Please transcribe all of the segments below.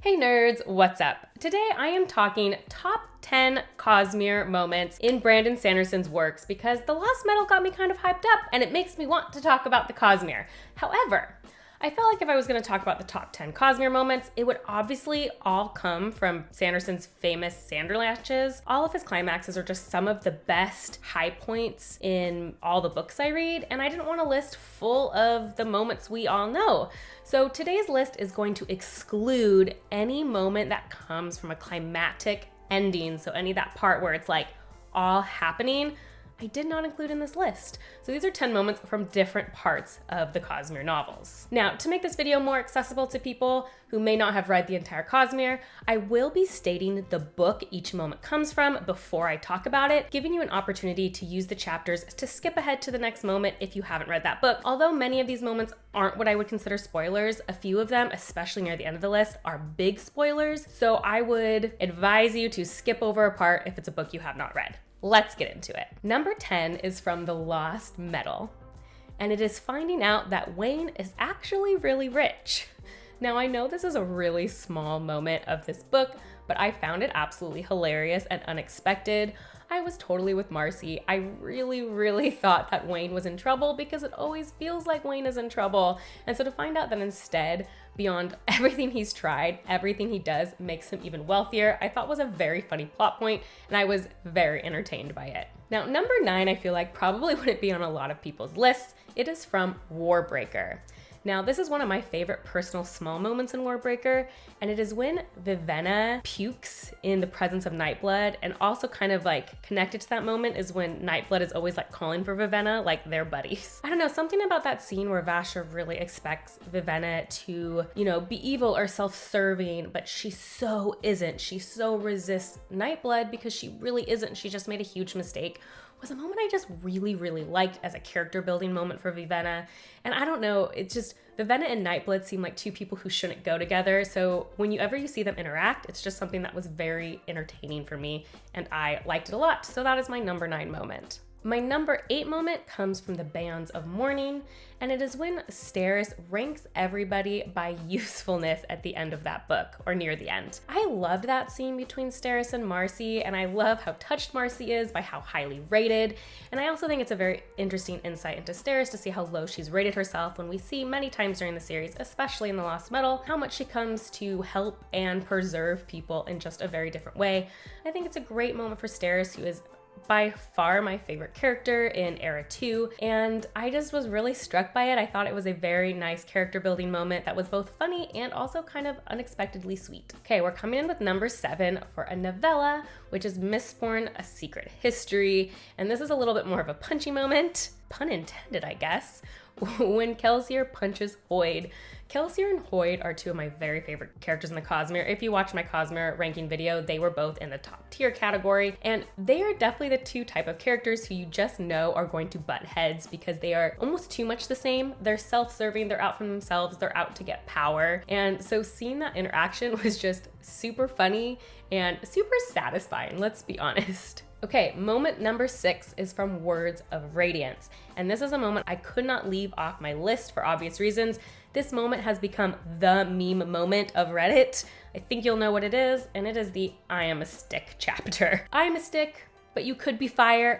Hey nerds, what's up? Today I am talking top 10 Cosmere moments in Brandon Sanderson's works because The Lost Metal got me kind of hyped up and it makes me want to talk about the Cosmere. However, I felt like if I was going to talk about the top 10 Cosmere moments, it would obviously all come from Sanderson's famous Sanderlanches. All of his climaxes are just some of the best high points in all the books I read, and I didn't want a list full of the moments we all know. So today's list is going to exclude any moment that comes from a climactic ending, so any of that part where it's like all happening, I did not include in this list. So these are 10 moments from different parts of the Cosmere novels. Now, to make this video more accessible to people who may not have read the entire Cosmere, I will be stating the book each moment comes from before I talk about it, giving you an opportunity to use the chapters to skip ahead to the next moment if you haven't read that book. Although many of these moments aren't what I would consider spoilers, a few of them, especially near the end of the list, are big spoilers, so I would advise you to skip over a part if it's a book you have not read. Let's get into it. Number 10 is from The Lost Metal, and it is finding out that Wayne is actually really rich. Now, I know this is a really small moment of this book, but I found it absolutely hilarious and unexpected. I was totally with Marcy. I really thought that Wayne was in trouble because it always feels like Wayne is in trouble. And so to find out that instead, beyond everything he's tried, everything he does makes him even wealthier, I thought was a very funny plot point, and I was very entertained by it. Now, number 9, I feel like probably wouldn't be on a lot of people's lists. It is from Warbreaker. Now, this is one of my favorite personal small moments in Warbreaker, and it is when Vivenna pukes in the presence of Nightblood, and also kind of like connected to that moment is when Nightblood is always like calling for Vivenna, like they're buddies. I don't know, something about that scene where Vasher really expects Vivenna to, be evil or self-serving, but she so isn't. She so resists Nightblood because she really isn't. She just made a huge mistake. Was a moment I just really liked as a character building moment for Vivenna. And I don't know, it's just Vivenna and Nightblood seem like two people who shouldn't go together. So whenever you see them interact, it's just something that was very entertaining for me and I liked it a lot. So that is my number 9 moment. My number 8 moment comes from the Bands of Mourning, and it is when Steris ranks everybody by usefulness at the end of that book, or near the end. I loved that scene between Steris and Marcy, and I love how touched Marcy is by how highly rated, and I also think it's a very interesting insight into Steris to see how low she's rated herself when we see many times during the series, especially in The Lost Metal, how much she comes to help and preserve people in just a very different way. I think it's a great moment for Steris, who is by far my favorite character in Era 2, and I just was really struck by it. I thought it was a very nice character building moment that was both funny and also kind of unexpectedly sweet. Okay, we're coming in with number 7 for a novella, which is Mistborn: A Secret History, and this is a little bit more of a punchy moment, pun intended I guess, when Kelsier punches Hoyd. Kelsier and Hoyd are two of my very favorite characters in the Cosmere. If you watch my Cosmere ranking video, they were both in the top tier category, and they are definitely the two type of characters who you just know are going to butt heads because they are almost too much the same. They're self-serving, they're out for themselves, they're out to get power, and so seeing that interaction was just super funny and super satisfying, let's be honest. Okay, moment number 6 is from Words of Radiance, and this is a moment I could not leave off my list for obvious reasons. This moment has become the meme moment of Reddit. I think you'll know what it is, and it is the I am a stick chapter. I am a stick, but you could be fire.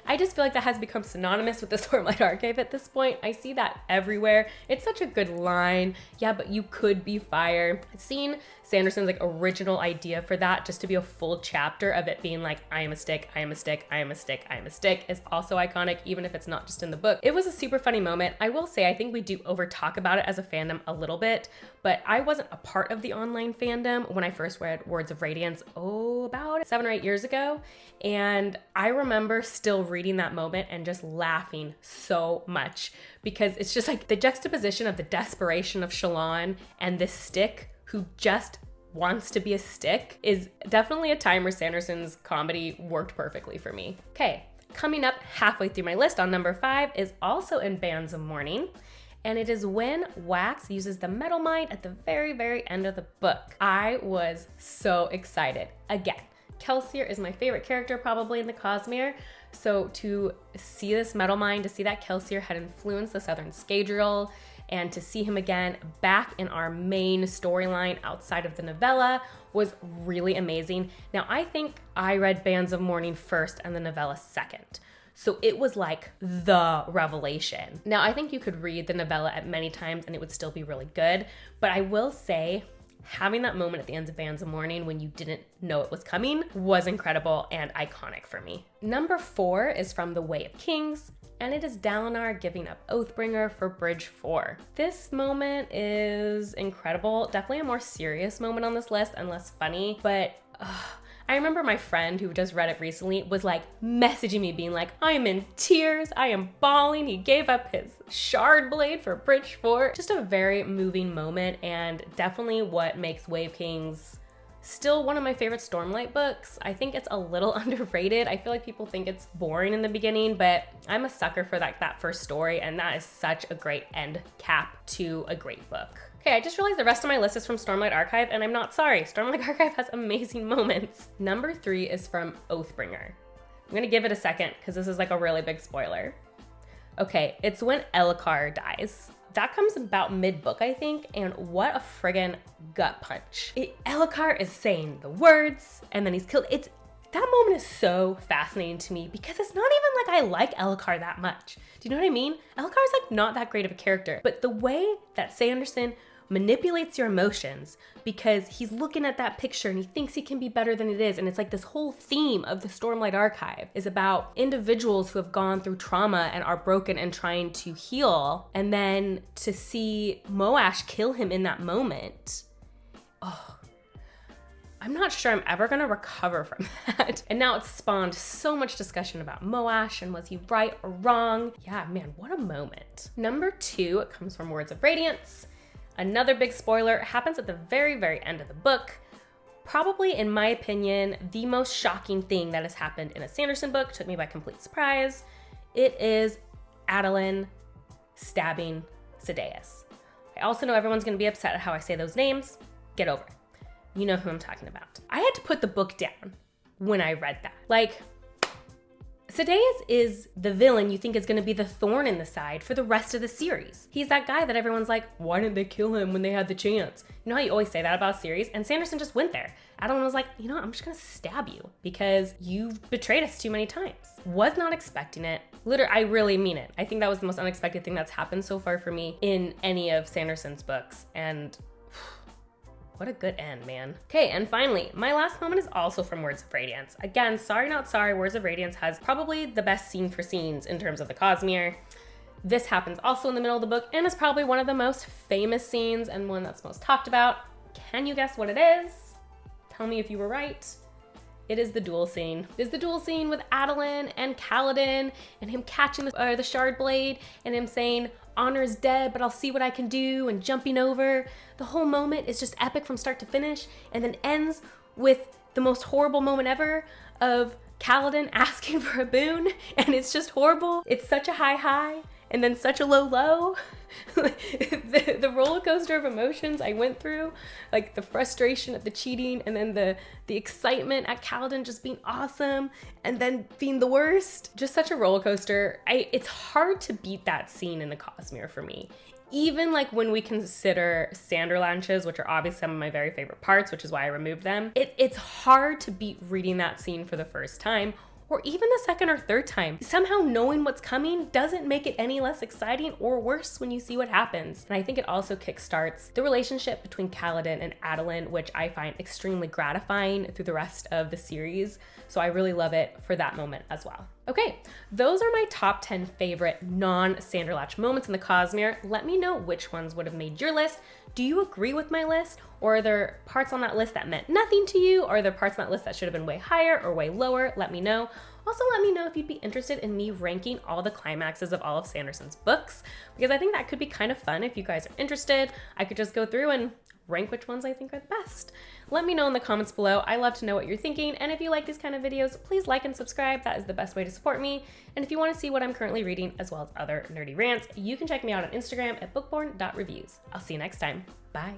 I just feel like that has become synonymous with the Stormlight Archive at this point. I see that everywhere. It's such a good line. Yeah, but you could be fire. Seeing Sanderson's original idea for that, just to be a full chapter of it being like, I am a stick, I am a stick, I am a stick, I am a stick, is also iconic, even if it's not just in the book. It was a super funny moment. I will say, I think we do over talk about it as a fandom a little bit, but I wasn't a part of the online fandom when I first read Words of Radiance, about 7 or 8 years ago. And I remember still reading that moment and just laughing so much because it's just like the juxtaposition of the desperation of Shallan and this stick who just wants to be a stick is definitely a time where Sanderson's comedy worked perfectly for me. Okay, coming up halfway through my list on number 5 is also in Bands of Mourning, and it is when Wax uses the metal mind at the very end of the book. I was so excited. Again, Kelsier is my favorite character probably in the Cosmere, so to see this metal mind, to see that Kelsier had influenced the Southern Scadrial and to see him again back in our main storyline outside of the novella was really amazing. Now, I think I read Bands of Mourning first and the novella second. So it was like the revelation. Now, I think you could read the novella at many times and it would still be really good, but I will say having that moment at the end of Bands of Mourning when you didn't know it was coming was incredible and iconic for me. Number 4 is from The Way of Kings, and it is Dalinar giving up Oathbringer for Bridge 4. This moment is incredible. Definitely a more serious moment on this list and less funny, but I remember my friend who just read it recently was like messaging me being like, I am in tears, I am bawling, he gave up his shard blade for Bridge 4. Just a very moving moment and definitely what makes Way of Kings still one of my favorite Stormlight books. I think it's a little underrated. I feel like people think it's boring in the beginning, but I'm a sucker for that first story, and that is such a great end cap to a great book. Okay, I just realized the rest of my list is from Stormlight Archive, and I'm not sorry. Stormlight Archive has amazing moments. Number 3 is from Oathbringer. I'm gonna give it a second because this is like a really big spoiler. Okay, it's when Elhokar dies. That comes about mid-book, I think, and what a friggin' gut punch. Elhokar is saying the words, and then he's killed. That moment is so fascinating to me because it's not even like I like Elhokar that much. Do you know what I mean? Elhokar's like not that great of a character, but the way that Sanderson manipulates your emotions because he's looking at that picture and he thinks he can be better than it is. And it's like this whole theme of the Stormlight Archive is about individuals who have gone through trauma and are broken and trying to heal. And then to see Moash kill him in that moment, I'm not sure I'm ever gonna recover from that. And now it's spawned so much discussion about Moash and was he right or wrong? Yeah, man, what a moment. Number 2 comes from Words of Radiance. Another big spoiler, happens at the very, very end of the book. Probably, in my opinion, the most shocking thing that has happened in a Sanderson book, took me by complete surprise. It is Adolin stabbing Sadeas. I also know everyone's gonna be upset at how I say those names. Get over it. You know who I'm talking about. I had to put the book down when I read that. Like, Sadeas is the villain you think is gonna be the thorn in the side for the rest of the series. He's that guy that everyone's like, why didn't they kill him when they had the chance? You know how you always say that about a series? And Sanderson just went there. Adolin was like, you know what, I'm just gonna stab you because you've betrayed us too many times. Was not expecting it. Literally, I really mean it. I think that was the most unexpected thing that's happened so far for me in any of Sanderson's books. And what a good end, man. Okay, and finally, my last moment is also from Words of Radiance. Again, sorry not sorry, Words of Radiance has probably the best scene for scenes in terms of the Cosmere. This happens also in the middle of the book and is probably one of the most famous scenes and one that's most talked about. Can you guess what it is? Tell me if you were right. It is the duel scene. It is the duel scene with Adolin and Kaladin and him catching the shard blade and him saying, honor is dead, but I'll see what I can do, and jumping over. The whole moment is just epic from start to finish and then ends with the most horrible moment ever of Kaladin asking for a boon, and it's just horrible. It's such a high and then such a low. the roller coaster of emotions I went through, like the frustration at the cheating and then the excitement at Kaladin just being awesome and then being the worst. Just such a roller coaster. It's hard to beat that scene in the Cosmere for me. Even like when we consider Sanderlanches, which are obviously some of my very favorite parts, which is why I removed them, it's hard to beat reading that scene for the first time, or even the second or third time. Somehow knowing what's coming doesn't make it any less exciting or worse when you see what happens. And I think it also kickstarts the relationship between Kaladin and Adolin, which I find extremely gratifying through the rest of the series. So I really love it for that moment as well. Okay, those are my top 10 favorite non-Sanderlanche moments in the Cosmere. Let me know which ones would have made your list. Do you agree with my list? Or are there parts on that list that meant nothing to you? Or are there parts on that list that should have been way higher or way lower? Let me know. Also, let me know if you'd be interested in me ranking all the climaxes of all of Sanderson's books, because I think that could be kind of fun if you guys are interested. I could just go through and rank which ones I think are the best. Let me know in the comments below. I love to know what you're thinking, and if you like these kind of videos, please like and subscribe. That is the best way to support me. And if you want to see what I'm currently reading as well as other nerdy rants, you can check me out on Instagram at bookborn.reviews. I'll see you next time. Bye.